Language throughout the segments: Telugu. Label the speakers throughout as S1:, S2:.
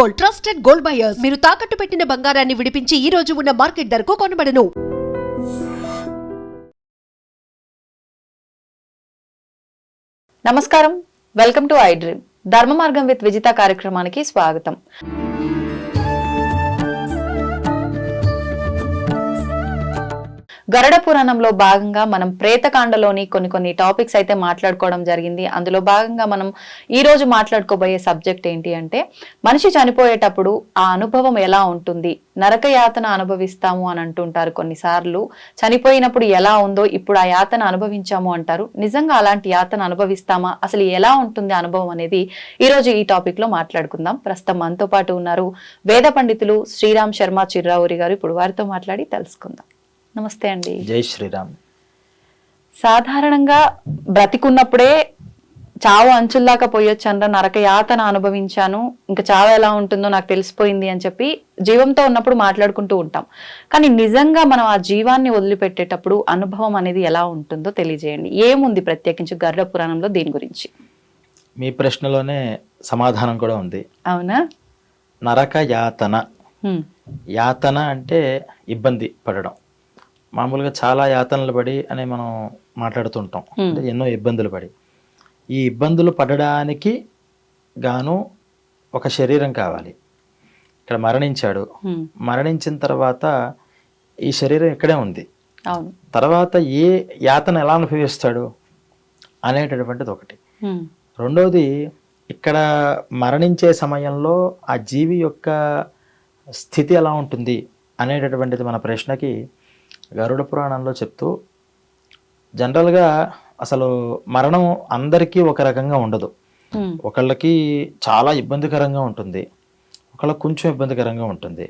S1: Gold, trusted gold buyers. మీరు తాకట్టు పెట్టిన బంగారాన్ని విడిపించి ఈ రోజు ఉన్న మార్కెట్ ధరకు కొనబడను.
S2: నమస్కారం, వెల్కమ్ టు ఐ డ్రీమ్. ధర్మ మార్గం విత్ విజిత కార్యక్రమానికి స్వాగతం. గరుడ పురాణంలో భాగంగా మనం ప్రేతకాండలోని కొన్ని టాపిక్స్ అయితే మాట్లాడుకోవడం జరిగింది. అందులో భాగంగా మనం ఈ రోజు మాట్లాడుకోబోయే సబ్జెక్ట్ ఏంటి అంటే, మనిషి చనిపోయేటప్పుడు ఆ అనుభవం ఎలా ఉంటుంది, నరక యాతన అనుభవిస్తాము అని అంటుంటారు. కొన్నిసార్లు చనిపోయినప్పుడు ఎలా ఉందో ఇప్పుడు ఆ యాతన అనుభవించాము అంటారు. నిజంగా అలాంటి యాతన అనుభవిస్తామా, అసలు ఎలా ఉంటుంది అనుభవం అనేది ఈ రోజు ఈ టాపిక్ లో మాట్లాడుకుందాం. ప్రస్తుతం మనతో పాటు ఉన్నారు వేద పండితులు శ్రీరామ్ శర్మ చిర్రావూరి గారు. ఇప్పుడు వారితో మాట్లాడి తెలుసుకుందాం. నమస్తే అండి.
S3: జై శ్రీరామ్.
S2: సాధారణంగా బ్రతికున్నప్పుడే చావు అంచుల్లాగా పోయొచ్చండ్ర, నరక యాతన అనుభవించాను, ఇంకా చావు ఎలా ఉంటుందో నాకు తెలిసిపోయింది అని చెప్పి జీవంతో ఉన్నప్పుడు మాట్లాడుకుంటూ ఉంటాం. కానీ నిజంగా మనం ఆ జీవాన్ని వదిలిపెట్టేటప్పుడు అనుభవం అనేది ఎలా ఉంటుందో తెలియజేయండి. ఏముంది ప్రత్యేకించి గరుడ పురాణంలో దీని గురించి?
S3: మీ ప్రశ్నలోనే సమాధానం కూడా ఉంది.
S2: అవునా?
S3: నరక యాతన. యాతన అంటే ఇబ్బంది పడడం. మామూలుగా చాలా యాతనలు పడి అని మనం మాట్లాడుతుంటాం. అంటే ఎన్నో ఇబ్బందులు పడి, ఈ ఇబ్బందులు పడడానికి గాను ఒక శరీరం కావాలి. ఇక్కడ మరణించాడు, మరణించిన తర్వాత ఈ శరీరం ఇక్కడే ఉంది. తర్వాత ఏ యాతన ఎలా అనుభవిస్తాడు అనేటటువంటిది ఒకటి. రెండోది, ఇక్కడ మరణించే సమయంలో ఆ జీవి యొక్క స్థితి ఎలా ఉంటుంది అనేటటువంటిది మన ప్రశ్నకి గరుడ పురాణంలో చెప్తూ, జనరల్గా అసలు మరణం అందరికీ ఒక రకంగా ఉండదు. ఒకళ్ళకి చాలా ఇబ్బందికరంగా ఉంటుంది, ఒకళ్ళకి కొంచెం ఇబ్బందికరంగా ఉంటుంది,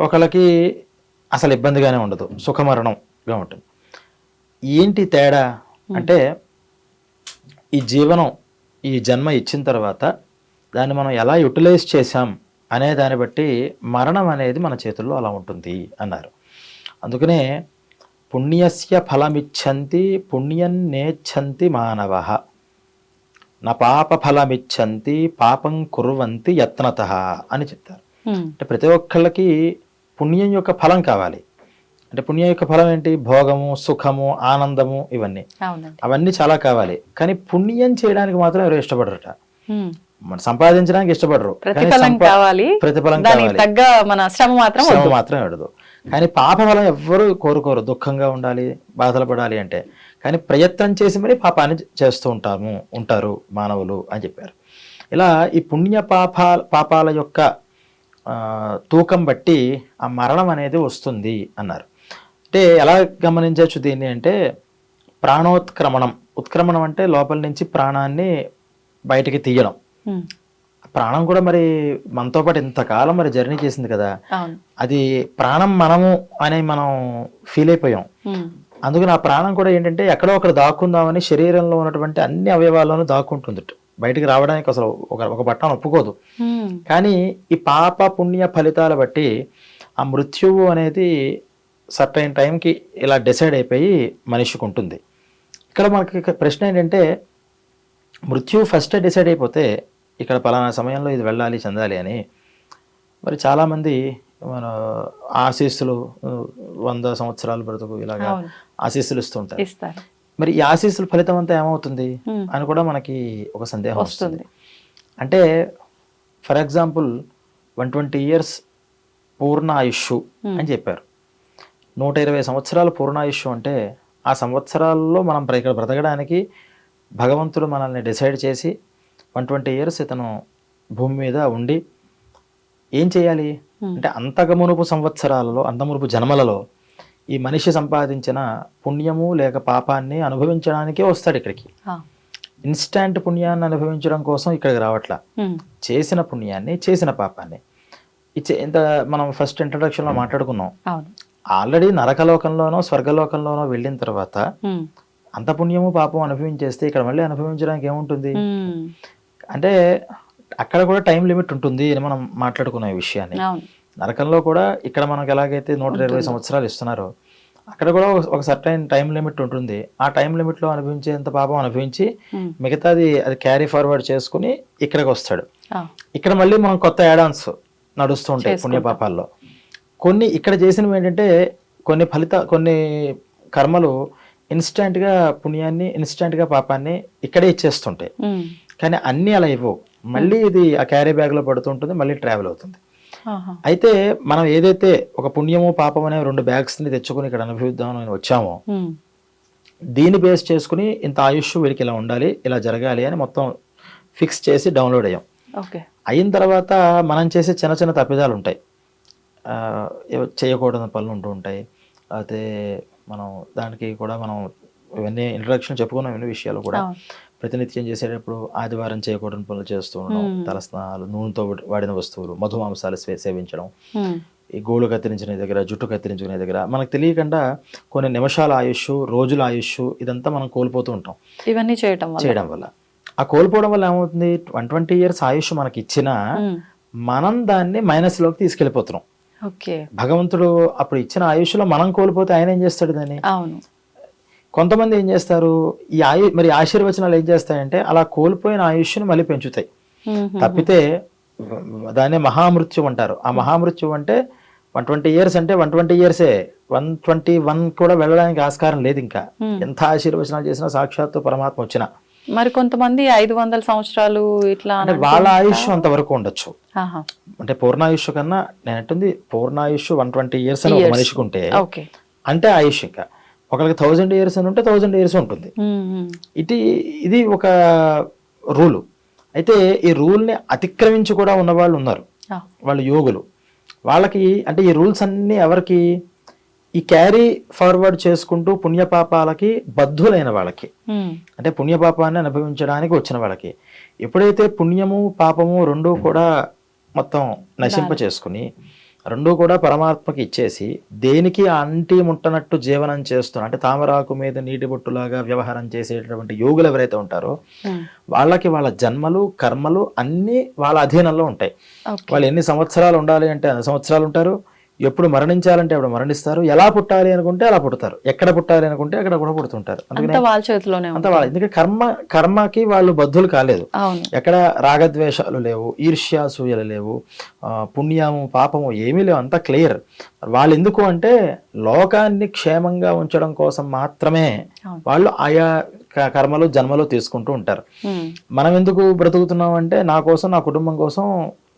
S3: ఒకళ్ళకి అసలు ఇబ్బందిగానే ఉండదు, సుఖమరణంగా ఉంటుంది. ఏంటి తేడా అంటే, ఈ జీవనం, ఈ జన్మ ఇచ్చిన తర్వాత దాన్ని మనం ఎలా యూటిలైజ్ చేశాం అనే దాన్ని బట్టి మరణం అనేది మన చేతుల్లో అలా ఉంటుంది అన్నారు. అందుకనే పుణ్యస్య ఫలమిచ్చంతి పుణ్యం నేచ్చంతి మానవః నా పాప ఫలమిచ్చంతి పాపం కుర్వంతి యత్నతః అని చెప్తారు. అంటే ప్రతి ఒక్కళ్ళకి పుణ్యం యొక్క ఫలం కావాలి. అంటే పుణ్యం యొక్క ఫలం ఏంటి? భోగము, సుఖము, ఆనందము, ఇవన్నీ అవన్నీ చాలా కావాలి. కానీ పుణ్యం చేయడానికి మాత్రం ఎవరు ఇష్టపడరట. మన సంపాదించడానికి ఇష్టపడరు, ప్రతిఫలం కావాలి, శ్రమ మాత్రం ఎడదు. కానీ పాపఫలం ఎవ్వరూ కోరుకోరు. దుఃఖంగా ఉండాలి, బాధలు పడాలి అంటే. కానీ ప్రయత్నం చేసి మరి పాపాన్ని చేస్తూ ఉంటారు మానవులు అని చెప్పారు. ఇలా ఈ పుణ్య పాపాల యొక్క తూకం బట్టి ఆ మరణం అనేది వస్తుంది అన్నారు. అంటే ఎలా గమనించవచ్చు దీన్ని అంటే, ప్రాణోత్క్రమణం. ఉత్క్రమణం అంటే లోపల నుంచి ప్రాణాన్ని బయటికి తీయడం. ప్రాణం కూడా మరి మనతో పాటు ఇంతకాలం మరి జర్నీ చేసింది కదా, అది ప్రాణం మనము అని మనం ఫీల్ అయిపోయాం. అందుకని ఆ ప్రాణం కూడా ఏంటంటే ఎక్కడో ఒకరు దాక్కుందామని శరీరంలో ఉన్నటువంటి అన్ని అవయవాల్లోనూ దాక్కుంటుంది. బయటికి రావడానికి అసలు ఒక బట్టను ఒప్పుకోదు. కానీ ఈ పాప పుణ్య ఫలితాలు బట్టి ఆ మృత్యువు అనేది సర్టైన్ టైంకి ఇలా డిసైడ్ అయిపోయి మనిషికి ఉంటుంది. ఇక్కడ మనకి ప్రశ్న ఏంటంటే, మృత్యువు ఫస్ట్ డిసైడ్ అయిపోతే ఇక్కడ పలానా సమయంలో ఇది వెళ్ళాలి, చెందాలి అని మరి చాలామంది మన ఆశీస్సులు 100 సంవత్సరాలు బ్రతుకు ఇలాగా ఆశీస్సులు ఇస్తుంటారు. మరి ఈ ఆశీస్సుల ఫలితం అంతా ఏమవుతుంది అని కూడా మనకి ఒక సందేహం వస్తుంది. అంటే ఫర్ ఎగ్జాంపుల్ 120 years పూర్ణ ఆయుష్ అని చెప్పారు. 120 సంవత్సరాలు పూర్ణాయుష్షు అంటే ఆ సంవత్సరాల్లో మనం ఇక్కడ బ్రతకడానికి భగవంతుడు మనల్ని డిసైడ్ చేసి 120 years ఇతను భూమి మీద ఉండి ఏం చేయాలి అంటే, అంతకుమునుపు సంవత్సరాలలో, అంతమునుపు జన్మలలో ఈ మనిషి సంపాదించిన పుణ్యము లేక పాపాన్ని అనుభవించడానికే వస్తాడు ఇక్కడికి. ఇన్స్టాంట్ పుణ్యాన్ని అనుభవించడం కోసం ఇక్కడికి రావట్లా. చేసిన పుణ్యాన్ని, చేసిన పాపాన్ని ఇంత మనం ఫస్ట్ ఇంట్రడక్షన్ లో మాట్లాడుకున్నాం. ఆల్రెడీ నరకలోకంలోనో స్వర్గలోకంలోనో వెళ్ళిన తర్వాత అంత పుణ్యము పాపం అనుభవించేస్తే ఇక్కడ మళ్ళీ అనుభవించడానికి ఏముంటుంది అంటే, అక్కడ కూడా టైం లిమిట్ ఉంటుంది అని మనం మాట్లాడుకున్న ఈ విషయాన్ని. నరకంలో కూడా ఇక్కడ మనకు ఎలాగైతే 120 సంవత్సరాలు ఇస్తున్నారో అక్కడ కూడా ఒక సర్టైన్ టైం లిమిట్ ఉంటుంది. ఆ టైం లిమిట్లో అనుభవించేంత పాపం అనుభవించి మిగతాది అది క్యారీ ఫార్వర్డ్ చేసుకుని ఇక్కడికి వస్తాడు. ఇక్కడ మళ్ళీ మనం కొత్త యాడాన్స్ నడుస్తూ ఉంటాయి పుణ్యపాపాల్లో. కొన్ని ఇక్కడ చేసినవి ఏంటంటే కొన్ని కర్మలు ఇన్స్టెంట్గా పుణ్యాన్ని ఇన్స్టెంట్గా పాపాన్ని ఇక్కడే ఇచ్చేస్తుంటాయి. కానీ అన్నీ అలా ఇవ్వవు. మళ్ళీ ఇది ఆ క్యారీ బ్యాగ్లో పడుతుంటుంది, మళ్ళీ ట్రావెల్ అవుతుంది. అయితే మనం ఏదైతే ఒక పుణ్యము పాపం అనే 2 బ్యాగ్స్ని తెచ్చుకుని ఇక్కడ అనుభవిద్దామని వచ్చామో దీన్ని బేస్ చేసుకుని ఇంత ఆయుష్ వీడికి ఇలా ఉండాలి, ఇలా జరగాలి అని మొత్తం ఫిక్స్ చేసి డౌన్లోడ్ అయ్యాం. అయిన తర్వాత మనం చేసే చిన్న చిన్న తప్పిదాలు ఉంటాయి, చేయకూడని పనులు ఉంటూ ఉంటాయి. అయితే మనం దానికి కూడా మనం ఇవన్నీ ఇంట్రడక్షన్ చెప్పుకున్నాం. ఇవన్నీ విషయాలు కూడా ప్రతినిత్యం చేసేటప్పుడు ఆదివారం చేయకూడని పనులు చేస్తూ ఉండడం, తలస్నానాలు, నూనెతో వాడిన వస్తువులు, మధుమాంసాలు సేవించడం, ఈ గోళ్ళు కత్తిరించిన దగ్గర, జుట్టు కత్తిరించుకునే దగ్గర మనకు తెలియకుండా కొన్ని నిమిషాల ఆయుష్, రోజుల ఆయుష్ ఇదంతా మనం కోల్పోతూ ఉంటాం
S2: ఇవన్నీ చేయడం
S3: వల్ల. ఆ కోల్పోవడం వల్ల ఏమవుతుంది, 120 years ఆయుష్ మనకి ఇచ్చినా మనం దాన్ని మైనస్లోకి తీసుకెళ్ళిపోతున్నాం. భగవంతుడు అప్పుడు ఇచ్చిన ఆయుష్లో మనం కోల్పోతే ఆయన ఏం చేస్తాడు దాన్ని? కొంతమంది ఏం చేస్తారు, మరి ఆశీర్వచనాలు ఏం చేస్తాయంటే అలా కోల్పోయిన ఆయుష్ను మళ్ళీ పెంచుతాయి. తప్పితే దాన్ని మహామృత్యు అంటారు. ఆ మహామృత్యు అంటే 120 years అంటే 120 years, 121 కూడా వెళ్ళడానికి ఆస్కారం లేదు. ఇంకా ఎంత ఆశీర్వచనాలు చేసినా సాక్షాత్తు పరమాత్మ వచ్చినా.
S2: మరి కొంతమంది 500 సంవత్సరాలు ఇట్లా
S3: అంటే వాళ్ళ ఆయుష్ అంతవరకు ఉండొచ్చు. అంటే పూర్ణాయుష్ కన్నా నేను అంటుంది పూర్ణాయుష్ 120 years అని ఒక మనిషికి ఉంటే అంటే ఆయుష్. ఇంకా ఒకరికి 1000 years అని ఉంటే 1000 years ఉంటుంది. ఇది ఒక రూలు. అయితే ఈ రూల్ని అతిక్రమించి కూడా ఉన్న వాళ్ళు ఉన్నారు, వాళ్ళు యోగులు. వాళ్ళకి అంటే ఈ రూల్స్ అన్నీ ఎవరికి, ఈ క్యారీ ఫార్వర్డ్ చేసుకుంటూ పుణ్యపాపాలకి బద్ధులైన వాళ్ళకి, అంటే పుణ్యపాపాన్ని అనుభవించడానికి వచ్చిన వాళ్ళకి. ఎప్పుడైతే పుణ్యము పాపము రెండూ కూడా మొత్తం నశింప చేసుకుని రెండూ కూడా పరమాత్మకి ఇచ్చేసి దేనికి అంటి ముట్టనట్టు జీవనం చేస్తున్నారు, అంటే తామరాకు మీద నీటి బొట్టులాగా వ్యవహారం చేసేటటువంటి యోగులు ఎవరైతే ఉంటారో వాళ్ళకి వాళ్ళ జన్మలు కర్మలు అన్నీ వాళ్ళ అధీనంలో ఉంటాయి. వాళ్ళు ఎన్ని సంవత్సరాలు ఉండాలి అంటే అన్ని సంవత్సరాలు ఉంటారు, ఎప్పుడు మరణించాలంటే అప్పుడు మరణిస్తారు, ఎలా పుట్టాలి అనుకుంటే అలా పుడతారు, ఎక్కడ పుట్టాలి అనుకుంటే అక్కడ కూడా పుడుతుంటారు. అందుకని
S2: వాళ్ళ చేతిలోనే
S3: అంత వాళ్ళ, ఎందుకంటే కర్మకి వాళ్ళు బద్ధులు కాలేదు. ఎక్కడ రాగద్వేషాలు లేవు, ఈర్ష్యాసూయలు లేవు, పుణ్యము పాపము ఏమీ లేవు, అంతా క్లియర్. వాళ్ళు ఎందుకు అంటే లోకాన్ని క్షేమంగా ఉంచడం కోసం మాత్రమే వాళ్ళు ఆయా కర్మలు జన్మలు తీసుకుంటూ ఉంటారు. మనం ఎందుకు బ్రతుకుతున్నాం అంటే నా కోసం, నా కుటుంబం కోసం,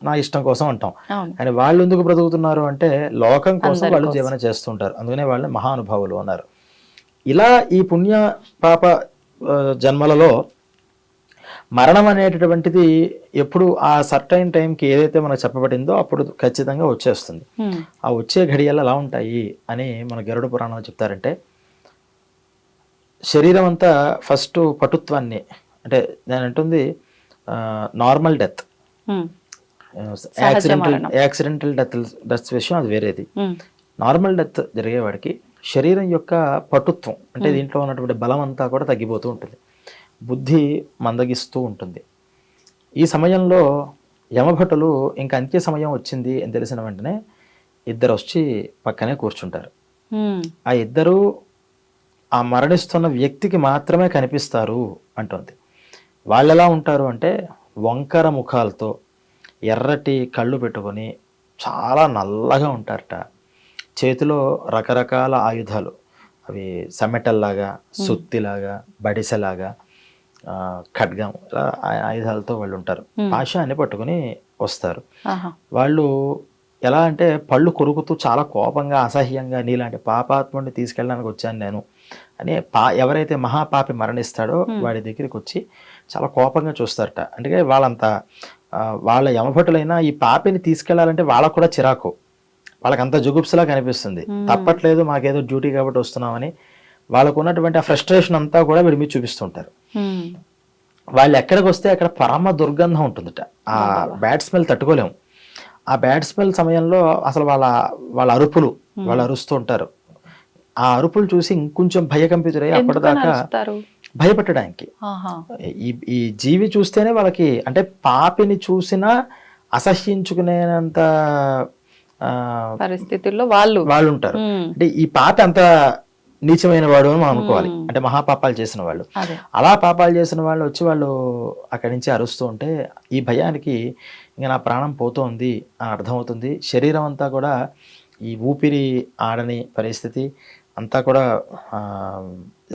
S3: నా ఇష్టం కోసం అంటాం. కానీ వాళ్ళు ఎందుకు బ్రతుకుతున్నారు అంటే లోకం కోసం వాళ్ళు జీవన చేస్తుంటారు. అందుకనే వాళ్ళని మహానుభావులు అన్నారు. ఇలా ఈ పుణ్య పాప జన్మలలో మరణం అనేటటువంటిది ఎప్పుడు ఆ సర్టైన్ టైంకి ఏదైతే మనకు చెప్పబడిందో అప్పుడు ఖచ్చితంగా వచ్చేస్తుంది. ఆ వచ్చే ఘడియలు ఎలా ఉంటాయి అని మన గరుడ పురాణంలో చెప్తారంటే, శరీరం అంతా ఫస్ట్ పటుత్వాన్ని, అంటే నేను అంటుంది నార్మల్ డెత్, యాక్సిడెంటల్ డెత్ విషయం అది వేరేది. నార్మల్ డెత్ జరిగేవాడికి శరీరం యొక్క పటుత్వం, అంటే దీంట్లో ఉన్నటువంటి బలం అంతా కూడా తగ్గిపోతూ ఉంటుంది, బుద్ధి మందగిస్తూ ఉంటుంది. ఈ సమయంలో యమభటులు ఇంకా అంత్య సమయం వచ్చింది అని తెలిసిన వెంటనే ఇద్దరు వచ్చి పక్కనే కూర్చుంటారు. ఆ ఇద్దరు ఆ మరణిస్తున్న వ్యక్తికి మాత్రమే కనిపిస్తారు అంటుంది. వాళ్ళు ఎలా ఉంటారు అంటే వంకర ముఖాలతో ఎర్రటి కళ్ళు పెట్టుకొని చాలా నల్లగా ఉంటారట. చేతిలో రకరకాల ఆయుధాలు, అవి సమెటల్లాగా, సుత్తిలాగా, బడిసెలాగా, ఖడ్గం, ఇలా ఆయుధాలతో వాళ్ళు ఉంటారు. పాశాన్ని పట్టుకుని వస్తారు. వాళ్ళు ఎలా అంటే పళ్ళు కొరుకుతూ చాలా కోపంగా అసహ్యంగా నీలాంటి పాపాత్ముడిని తీసుకెళ్ళడానికి వచ్చాను నేను అని ఎవరైతే మహాపాపి మరణిస్తాడో వాడి దగ్గరికి వచ్చి చాలా కోపంగా చూస్తారట. అంటే వాళ్ళ యమభటులైనా ఈ పాపిని తీసుకెళ్లాలంటే వాళ్ళకు కూడా చిరాకు, వాళ్ళకి అంత జుగుప్సలా కనిపిస్తుంది. తప్పట్లేదు, మాకేదో డ్యూటీ కాబట్టి వస్తున్నామని వాళ్ళకు ఉన్నటువంటి ఆ ఫ్రస్ట్రేషన్ అంతా కూడా వీడి మీద చూపిస్తుంటారు. వాళ్ళు ఎక్కడికి వస్తే అక్కడ పరమ దుర్గంధం ఉంటుందట. ఆ బ్యాడ్ స్మెల్ తట్టుకోలేము. ఆ బ్యాడ్ స్మెల్ సమయంలో అసలు వాళ్ళ అరుపులు, వాళ్ళు అరుస్తూ ఉంటారు. ఆ అరుపులు చూసి ఇంకొంచెం భయకంపితులై అప్పటిదాకా భయపెట్టడానికి, ఈ జీవి చూస్తేనే వాళ్ళకి, అంటే పాపిని చూసినా అసహ్యించుకునేంత
S2: పరిస్థితుల్లో వాళ్ళు
S3: వాళ్ళు ఉంటారు. అంటే ఈ పాప అంత నీచమైన వాడు అని మనం అనుకోవాలి, అంటే మహాపాపాలు చేసిన వాళ్ళు. అలా పాపాలు చేసిన వాళ్ళు వచ్చి వాళ్ళు అక్కడి నుంచి అరుస్తూ ఉంటే ఈ భయానికి ఇంకా నా ప్రాణం పోతోంది అని అర్థమవుతుంది. శరీరం అంతా కూడా ఈ ఊపిరి ఆడని పరిస్థితి అంతా కూడా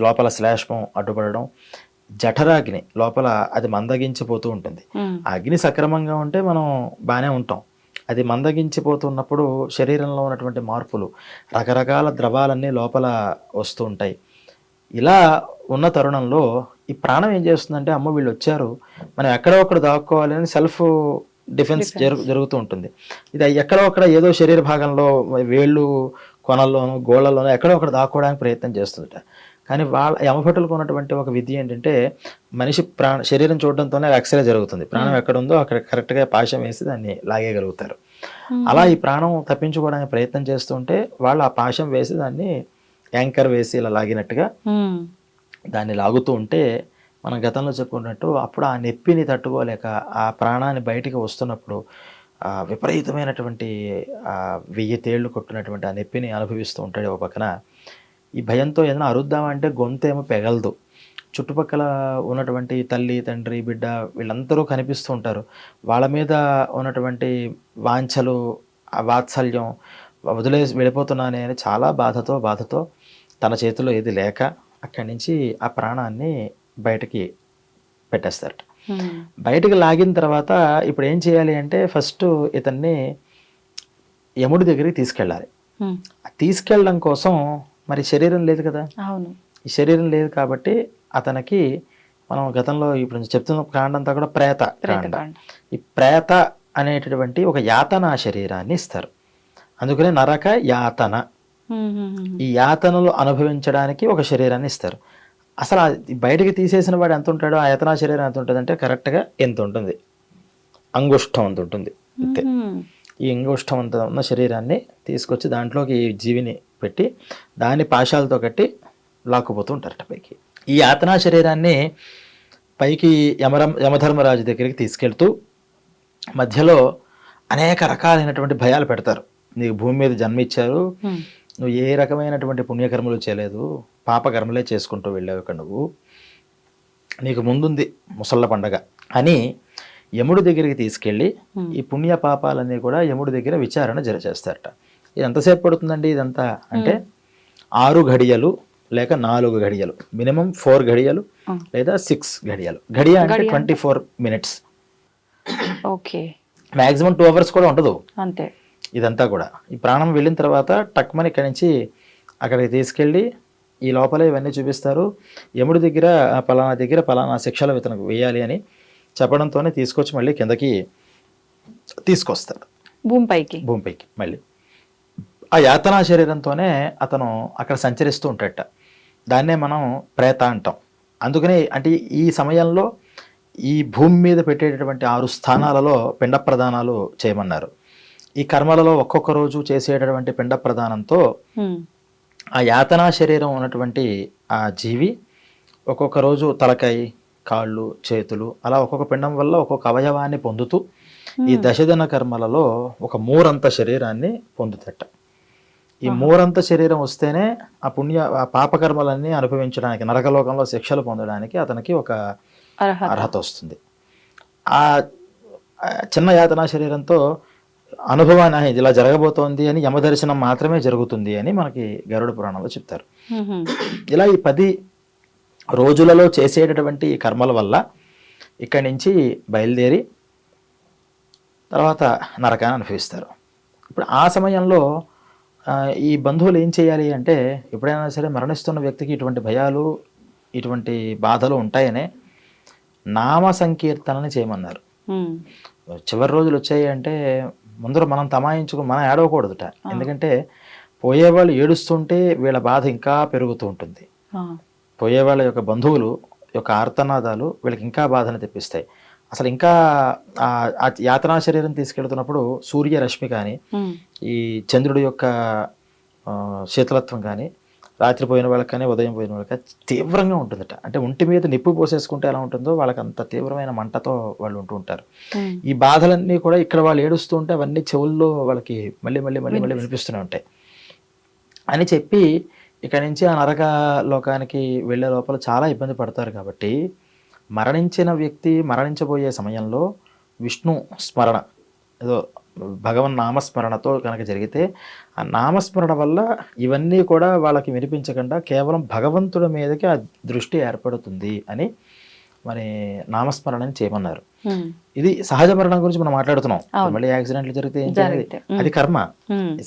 S3: లోపల శ్లేష్మం అడ్డుపడడం, జఠరాగ్ని లోపల అది మందగించిపోతూ ఉంటుంది. ఆ అగ్ని సక్రమంగా ఉంటే మనం బాగానే ఉంటాం. అది మందగించిపోతున్నప్పుడు శరీరంలో ఉన్నటువంటి మార్పులు, రకరకాల ద్రవాలన్నీ లోపల వస్తూ ఉంటాయి. ఇలా ఉన్న తరుణంలో ఈ ప్రాణం ఏం చేస్తుందంటే, అమ్మ వీళ్ళు వచ్చారు, మనం ఎక్కడో ఒకటి దాక్కోవాలి అని సెల్ఫ్ డిఫెన్స్ జరుగుతూ ఉంటుంది. ఇది ఎక్కడో అక్కడ ఏదో శరీర భాగంలో వేళ్ళు కొనల్లోనూ గోళ్లలోనూ ఎక్కడో ఒకటి దాక్కోవడానికి ప్రయత్నం చేస్తుందట. కానీ వాళ్ళ యమభటులకు ఉన్నటువంటి ఒక విద్య ఏంటంటే, మనిషి శరీరం చూడడంతోనే ఎక్స్రే జరుగుతుంది, ప్రాణం ఎక్కడ ఉందో అక్కడ కరెక్ట్గా పాశం వేసి దాన్ని లాగేయగలుగుతారు. అలా ఈ ప్రాణం తప్పించుకోవడానికి ప్రయత్నం చేస్తుంటే వాళ్ళు ఆ పాశం వేసి దాన్ని యాంకర్ వేసి ఇలా లాగినట్టుగా దాన్ని లాగుతూ ఉంటే, మనం గతంలో చెప్పుకున్నట్టు అప్పుడు ఆ నొప్పిని తట్టుకోలేక ఆ ప్రాణాన్ని బయటికి వస్తున్నప్పుడు విపరీతమైనటువంటి 1000 తేళ్లు కొట్టినటువంటి ఆ నొప్పిని అనుభవిస్తూ ఉంటాడు. ఒక పక్కన ఈ భయంతో ఏదైనా అరుద్దామంటే గొంతేమో పెగలదు. చుట్టుపక్కల ఉన్నటువంటి తల్లి, తండ్రి, బిడ్డ వీళ్ళందరూ కనిపిస్తూ ఉంటారు. వాళ్ళ మీద ఉన్నటువంటి వాంఛలు, ఆ వాత్సల్యం, వదిలేసి వెళ్ళిపోతున్నానే అని చాలా బాధతో తన చేతిలో ఏది లేక అక్కడి నుంచి ఆ ప్రాణాన్ని బయటకి పెట్టేస్తారట. బయటకు లాగిన తర్వాత ఇప్పుడు ఏం చేయాలి అంటే, ఫస్ట్ ఇతన్ని యముడి దగ్గరికి తీసుకెళ్ళాలి. తీసుకెళ్ళడం కోసం మరి శరీరం లేదు కదా, ఈ శరీరం లేదు కాబట్టి అతనికి మనం గతంలో ఇప్పుడు చెప్తున్న కాండ అంతా కూడా ప్రేత కాండ. ఈ ప్రేత అనేటటువంటి ఒక యాతన శరీరాన్ని ఇస్తారు. అందుకనే నరక యాతన, ఈ యాతనలు అనుభవించడానికి ఒక శరీరాన్ని ఇస్తారు. అసలు బయటికి తీసేసిన వాడు ఎంత ఉంటాడో, ఆ యాతనా శరీరం ఎంత ఉంటుంది అంటే కరెక్ట్గా ఎంత ఉంటుంది, అంగుష్టం అంత ఉంటుంది అంతే. ఈ అంగుష్టం అంత ఉన్న శరీరాన్ని తీసుకొచ్చి దాంట్లోకి ఈ జీవిని పెట్టి దాన్ని పాశాలతో కట్టి లాక్కుపోతూ ఉంటారట పైకి. ఈ యాతనా శరీరాన్ని పైకి యమధర్మరాజు దగ్గరికి తీసుకెళ్తూ మధ్యలో అనేక రకాలైనటువంటి భయాలు పెడతారు. నీకు భూమి మీద జన్మ ఇచ్చారు, నువ్వు ఏ రకమైనటువంటి పుణ్యకర్మలు చేయలేదు, పాపకర్మలే చేసుకుంటూ వెళ్ళావు ఇక్కడ, నువ్వు నీకు ముందుంది ముసళ్ళ పండగ అని యముడి దగ్గరికి తీసుకెళ్ళి ఈ పుణ్య పాపాలన్నీ కూడా యముడి దగ్గర విచారణ చేస్తారట. ఇది ఎంతసేపు పడుతుందండి ఇదంతా అంటే 6 గడియలు లేక 4 గడియలు, మినిమం 4 గడియలు లేదా 6 గడియలు. గడియ అంటే 24 minutes,
S2: ఓకే,
S3: మ్యాక్సిమం 2 hours కూడా ఉండదు
S2: అంతే.
S3: ఇదంతా కూడా ఈ ప్రాణం వెళ్ళిన తర్వాత టక్మని ఇక్కడి నుంచి అక్కడికి తీసుకెళ్ళి ఈ లోపల ఇవన్నీ చూపిస్తారు. యముడి దగ్గర పలానా శిక్షలు ఇతనికి వేయాలి అని చెప్పడంతోనే తీసుకొచ్చి మళ్ళీ కిందకి తీసుకొస్తారు, భూమిపైకి. మళ్ళీ ఆ యాతనా శరీరంతోనే అతను అక్కడ సంచరిస్తూ ఉంటాడట. దాన్నే మనం ప్రేత అంటాం. అందుకనే అంటే ఈ సమయంలో ఈ భూమి మీద పెట్టేటటువంటి 6 స్థానాలలో పిండ ప్రదానాలు చేయమన్నారు. ఈ కర్మలలో ఒక్కొక్క రోజు చేసేటటువంటి పిండ ప్రదానంతో ఆ యాతనా శరీరం ఉన్నటువంటి ఆ జీవి ఒక్కొక్క రోజు తలకాయ, కాళ్ళు, చేతులు అలా ఒక్కొక్క పిండం వల్ల ఒక్కొక్క అవయవాన్ని పొందుతూ ఈ దశదిన కర్మలలో ఒక 3 శరీరాన్ని పొందుతట. ఈ 3 శరీరం వస్తేనే ఆ పాపకర్మలన్నీ అనుభవించడానికి, నరకలోకంలో శిక్షలు పొందడానికి అతనికి ఒక అర్హత వస్తుంది. ఆ చిన్న యాతనా శరీరంతో అనుభవాన్ని ఇలా జరగబోతోంది అని యమదర్శనం మాత్రమే జరుగుతుంది అని మనకి గరుడ పురాణంలో చెప్తారు. ఇలా ఈ 10 రోజులలో చేసేటటువంటి ఈ కర్మల వల్ల ఇక్కడి నుంచి బయలుదేరి తర్వాత నరకాన్ని అనుభవిస్తారు. ఇప్పుడు ఆ సమయంలో ఈ బంధువులు ఏం చేయాలి అంటే, ఎప్పుడైనా సరే మరణిస్తున్న వ్యక్తికి ఇటువంటి భయాలు, ఇటువంటి బాధలు ఉంటాయనే నామ సంకీర్తనని చేయమన్నారు. చివరి రోజులు వచ్చాయి అంటే ముందర మనం మనం ఏడవకూడదుట. ఎందుకంటే పోయేవాళ్ళు ఏడుస్తుంటే వీళ్ళ బాధ ఇంకా పెరుగుతూ ఉంటుంది. పోయేవాళ్ళ యొక్క బంధువులు యొక్క ఆర్తనాదాలు వీళ్ళకి ఇంకా బాధను తెప్పిస్తాయి. అసలు ఇంకా ఆ యాతనా శరీరం తీసుకెళ్తున్నప్పుడు సూర్యరశ్మి కానీ, ఈ చంద్రుడి యొక్క శీతలత్వం కానీ, రాత్రి పోయిన వాళ్ళకి కానీ ఉదయం పోయిన వాళ్ళకి తీవ్రంగా ఉంటుందట. అంటే ఒంటి మీద నిప్పు పోసేసుకుంటే ఎలా ఉంటుందో వాళ్ళకి అంత తీవ్రమైన మంటతో వాళ్ళు ఉంటూ ఉంటారు. ఈ బాధలన్నీ కూడా ఇక్కడ వాళ్ళు ఏడుస్తూ ఉంటే అవన్నీ చెవుల్లో వాళ్ళకి మళ్ళీ మళ్ళీ మళ్ళీ మళ్ళీ వినిపిస్తూనే ఉంటాయి అని చెప్పి ఇక నుంచి ఆ నరక లోకానికి వెళ్ళే లోపల చాలా ఇబ్బంది పడతారు. కాబట్టి మరణించిన వ్యక్తి మరణించబోయే సమయంలో విష్ణు స్మరణ, ఏదో భగవన్ నామస్మరణతో కనుక జరిగితే ఆ నామస్మరణ వల్ల ఇవన్నీ కూడా వాళ్ళకి వినిపించకుండా కేవలం భగవంతుడి మీదకి ఆ దృష్టి ఏర్పడుతుంది అని మరి నామస్మరణని చేయమన్నారు. ఇది సహజ మరణం గురించి మనం మాట్లాడుతున్నాం. మళ్ళీ యాక్సిడెంట్లు జరిగితే ఏం చేయాలి, అది కర్మ.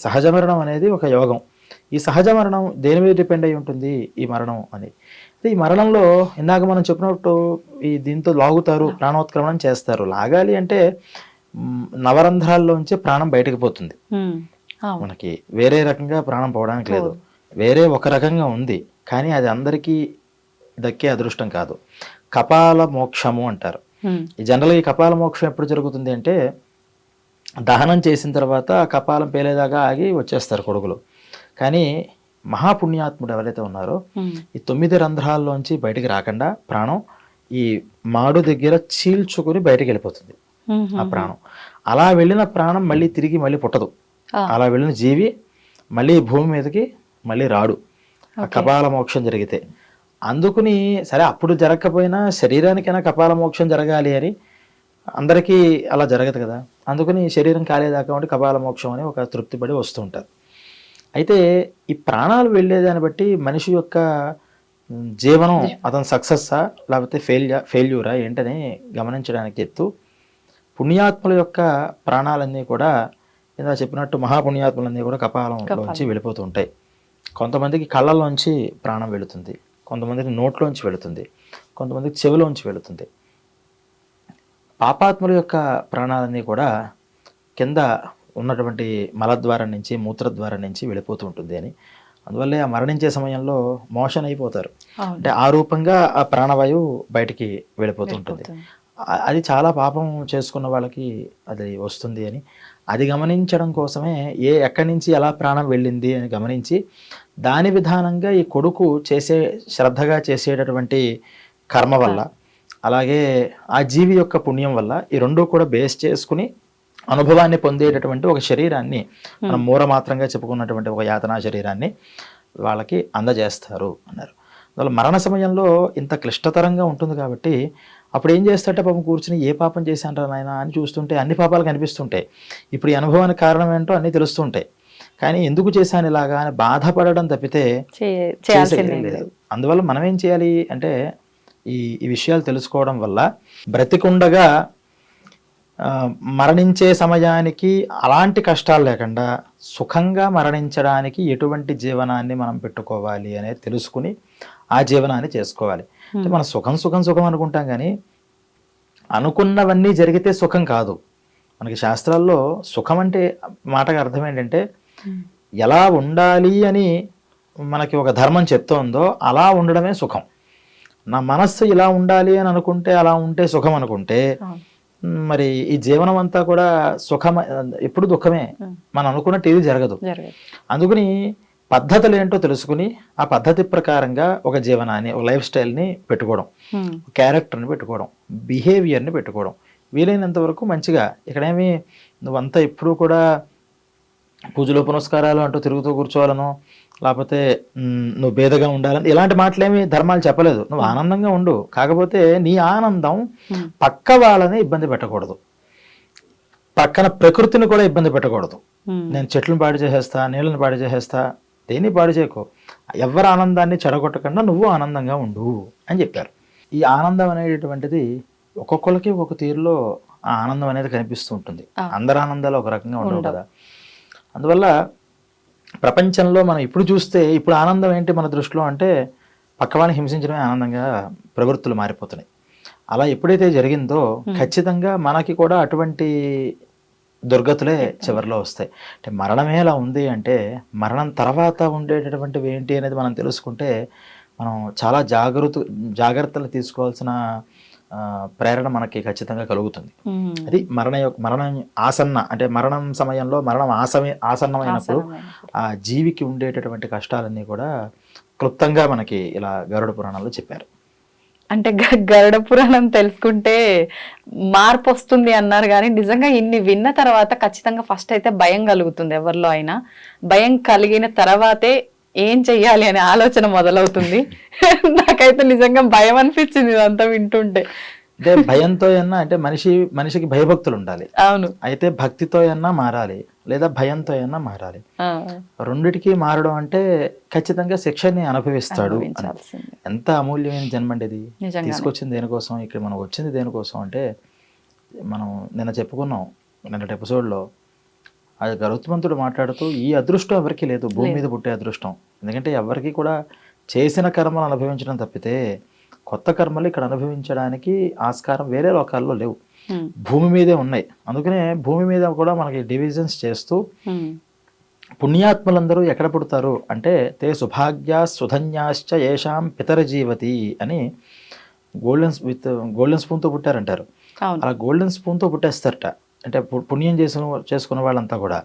S3: సహజ మరణం అనేది ఒక యోగం. ఈ సహజ మరణం దేని మీద డిపెండ్ అయి ఉంటుంది ఈ మరణం అని. ఈ మరణంలో ఇందాక మనం చెప్పినట్టు ఈ దీంతో లాగుతారు, ప్రాణోత్క్రమణం చేస్తారు. లాగాలి అంటే నవరంధ్రాల్లోంచి ప్రాణం బయటకు పోతుంది. మనకి వేరే రకంగా ప్రాణం పోవడానికి లేదు, వేరే ఒక రకంగా ఉంది. కానీ అది అందరికీ దక్కే అదృష్టం కాదు. కపాల మోక్షము అంటారు. ఈ జనరల్గా ఈ కపాల మోక్షం ఎప్పుడు జరుగుతుంది అంటే దహనం చేసిన తర్వాత కపాలం పేలేదాకా ఆగి వచ్చేస్తారు కొడుకులు. కానీ మహాపుణ్యాత్ముడు ఎవరైతే ఉన్నారో ఈ 9 రంధ్రాల్లోంచి బయటికి రాకుండా ప్రాణం ఈ మాడు దగ్గర చీల్చుకుని బయటికి వెళ్ళిపోతుంది ఆ ప్రాణం. అలా వెళ్ళిన ప్రాణం మళ్ళీ తిరిగి మళ్ళీ పుట్టదు. అలా వెళ్ళిన జీవి మళ్ళీ భూమి మీదకి మళ్ళీ రాడు ఆ కపాల మోక్షం జరిగితే. అందుకుని సరే అప్పుడు జరగకపోయినా శరీరానికైనా కపాల మోక్షం జరగాలి అని అందరికీ అలా జరగదు కదా. అందుకని శరీరం కాలేదాకా ఉండి కపాల మోక్షం అని ఒక తృప్తి పడి వస్తూ ఉంటారు. అయితే ఈ ప్రాణాలు వెళ్ళేదాన్ని బట్టి మనిషి యొక్క జీవనం అతను సక్సెస్సా లేకపోతే ఫెయిల్యూరా ఏంటని గమనించడానికి ఎత్తు పుణ్యాత్ముల యొక్క ప్రాణాలన్నీ కూడా ఇలా చెప్పినట్టు మహాపుణ్యాత్ములన్నీ కూడా కపాలంలోంచి వెళ్ళిపోతూ ఉంటాయి. కొంతమందికి కళ్ళల్లోంచి ప్రాణం వెళుతుంది, కొంతమందికి నోట్లోంచి వెళుతుంది, కొంతమందికి చెవిలోంచి వెళుతుంది. పాపాత్ముల యొక్క ప్రాణాలన్నీ కూడా కింద ఉన్నటువంటి మలద్వారం నుంచి మూత్రద్వారం నుంచి వెళ్ళిపోతూ ఉంటుంది అని. అందువల్లే ఆ మరణించే సమయంలో మోషన్ అయిపోతారు. అంటే ఆ రూపంగా ఆ ప్రాణవాయువు బయటికి వెళ్ళిపోతుంటుంది. అది చాలా పాపం చేసుకున్న వాళ్ళకి అది వస్తుంది అని అది గమనించడం కోసమే ఎక్కడి నుంచి ఎలా ప్రాణం వెళ్ళింది అని గమనించి దాని విధానంగా ఈ కొడుకు శ్రద్ధగా చేసేటటువంటి కర్మ వల్ల అలాగే ఆ జీవి యొక్క పుణ్యం వల్ల ఈ రెండూ కూడా బేస్ చేసుకుని అనుభవాన్ని పొందేటటువంటి ఒక శరీరాన్ని మనం మూరమాత్రంగా చెప్పుకున్నటువంటి ఒక యాతనా శరీరాన్ని వాళ్ళకి అందజేస్తారు అన్నారు. అందువల్ల మరణ సమయంలో ఇంత క్లిష్టతరంగా ఉంటుంది కాబట్టి అప్పుడు ఏం చేస్తారంటే పాపం కూర్చుని ఏ పాపం చేశాంటారు నాయన అని చూస్తుంటే అన్ని పాపాలు కనిపిస్తుంటాయి. ఇప్పుడు ఈ అనుభవానికి కారణం ఏంటో అన్నీ తెలుస్తుంటాయి. కానీ ఎందుకు చేశాను ఇలాగా అని బాధపడడం తప్పితే లేదు. అందువల్ల మనం ఏం చేయాలి అంటే ఈ విషయాలు తెలుసుకోవడం వల్ల బ్రతికుండగా మరణించే సమయానికి అలాంటి కష్టాలు లేకుండా సుఖంగా మరణించడానికి ఎటువంటి జీవనాన్ని మనం పెట్టుకోవాలి అనేది తెలుసుకుని ఆ జీవనాన్ని చేసుకోవాలి. అంటే మనం సుఖం సుఖం సుఖం అనుకుంటాం కానీ అనుకున్నవన్నీ జరిగితే సుఖం కాదు. మనకి శాస్త్రాల్లో సుఖం అంటే మాటకు అర్థం ఏంటంటే ఎలా ఉండాలి అని మనకి ఒక ధర్మం చెప్తోందో అలా ఉండడమే సుఖం. నా మనస్సు ఇలా ఉండాలి అని అనుకుంటే అలా ఉంటే సుఖం అనుకుంటే మరి ఈ జీవనం అంతా కూడా సుఖం ఎప్పుడు దుఃఖమే. మనం అనుకున్నట్టు ఇది జరగదు. అందుకని పద్ధతులు ఏంటో తెలుసుకుని ఆ పద్ధతి ప్రకారంగా ఒక జీవనాన్ని ఒక లైఫ్ స్టైల్ని పెట్టుకోవడం, క్యారెక్టర్ని పెట్టుకోవడం, బిహేవియర్ని పెట్టుకోవడం వీలైనంత వరకు మంచిగా. ఇక్కడేమి నువ్వంతా ఎప్పుడూ కూడా పూజలు పునస్కారాలు అంటూ తిరుగుతూ కూర్చోవాలను లేకపోతే నువ్వు భేదగా ఉండాలని ఇలాంటి మాటలేమి ధర్మాలు చెప్పలేదు. నువ్వు ఆనందంగా ఉండు, కాకపోతే నీ ఆనందం పక్క వాళ్ళని ఇబ్బంది పెట్టకూడదు, పక్కన ప్రకృతిని కూడా ఇబ్బంది పెట్టకూడదు. నేను చెట్లను పాడు చేసేస్తా, నీళ్ళని పాడు చేసేస్తా, దేన్ని పాడు చేయకు, ఎవరి ఆనందాన్ని చెడగొట్టకుండా నువ్వు ఆనందంగా ఉండు అని చెప్పారు. ఈ ఆనందం అనేటటువంటిది ఒక్కొక్కరికి ఒక తీరులో ఆ ఆనందం అనేది కనిపిస్తూ ఉంటుంది. అందరి ఆనందాలు ఒక రకంగా ఉండవు కదా. అందువల్ల ప్రపంచంలో మనం ఇప్పుడు చూస్తే ఇప్పుడు ఆనందం ఏంటి మన దృష్టిలో అంటే పక్కవాడిని హింసించడమే ఆనందంగా ప్రవృత్తులు మారిపోతున్నాయి. అలా ఎప్పుడైతే జరిగిందో ఖచ్చితంగా మనకి కూడా అటువంటి దుర్గతులే చివరిలో వస్తాయి. అంటే మరణమే అలా ఉంది అంటే మరణం తర్వాత ఉండేటటువంటివి ఏంటి అనేది మనం తెలుసుకుంటే మనం చాలా జాగ్రత్తలు తీసుకోవాల్సిన ప్రేరణ మనకి ఖచ్చితంగా కలుగుతుంది. అది మరణం ఆసన్న అంటే మరణం సమయంలో మరణం ఆసన్నమైనప్పుడు ఆ జీవికి ఉండేటటువంటి కష్టాలన్నీ కూడా క్లుప్తంగా మనకి ఇలా గరుడ పురాణంలో చెప్పారు.
S2: అంటే గరుడ పురాణం తెలుసుకుంటే మార్పు వస్తుంది అన్నారు, కానీ నిజంగా ఇన్ని విన్న తర్వాత ఖచ్చితంగా ఫస్ట్ అయితే భయం కలుగుతుంది ఎవరిలో అయినా. భయం కలిగిన తర్వాతే ఏం చెయ్యాలి అనే ఆలోచన మొదలవుతుంది. నాకైతే నిజంగా భయం అనిపించింది ఇదంతా వింటుంటే.
S3: అంటే భయంతో అన్నా అంటే మనిషికి భయభక్తులు ఉండాలి.
S2: అవును.
S3: అయితే భక్తితో అన్నా మారాలి, లేదా భయంతో అన్నా మారాలి. రెండిటికి మారడం అంటే ఖచ్చితంగా శిక్షని అనుభవిస్తాడు. ఎంత అమూల్యమైన జన్మండి ఇది. తీసుకొచ్చింది దేనికోసం, ఇక్కడ మనం వచ్చింది దేనికోసం అంటే, మనం నిన్న చెప్పుకున్నాం నిన్నటి ఎపిసోడ్లో, అది గరుత్మంతుడు మాట్లాడుతూ ఈ అదృష్టం ఎవరికి లేదు, భూమి మీద పుట్టే అదృష్టం. ఎందుకంటే ఎవరికి కూడా చేసిన కర్మలు అనుభవించడం తప్పితే కొత్త కర్మలు ఇక్కడ అనుభవించడానికి ఆస్కారం వేరే లోకాల్లో లేవు, భూమి మీదే ఉన్నాయి. అందుకనే భూమి మీద కూడా మనకి డివిజన్స్ చేస్తూ పుణ్యాత్ములందరూ ఎక్కడ పుడతారు అంటే, తే సుభాగ్యా సుధన్యాశ్చ ఏషాం పితర జీవతి అని గోల్డెన్ స్పూన్తో పుట్టారంటారు. అలా గోల్డెన్ స్పూన్తో పుట్టేస్తారట. అంటే పుణ్యం చేసుకున్న వాళ్ళంతా కూడా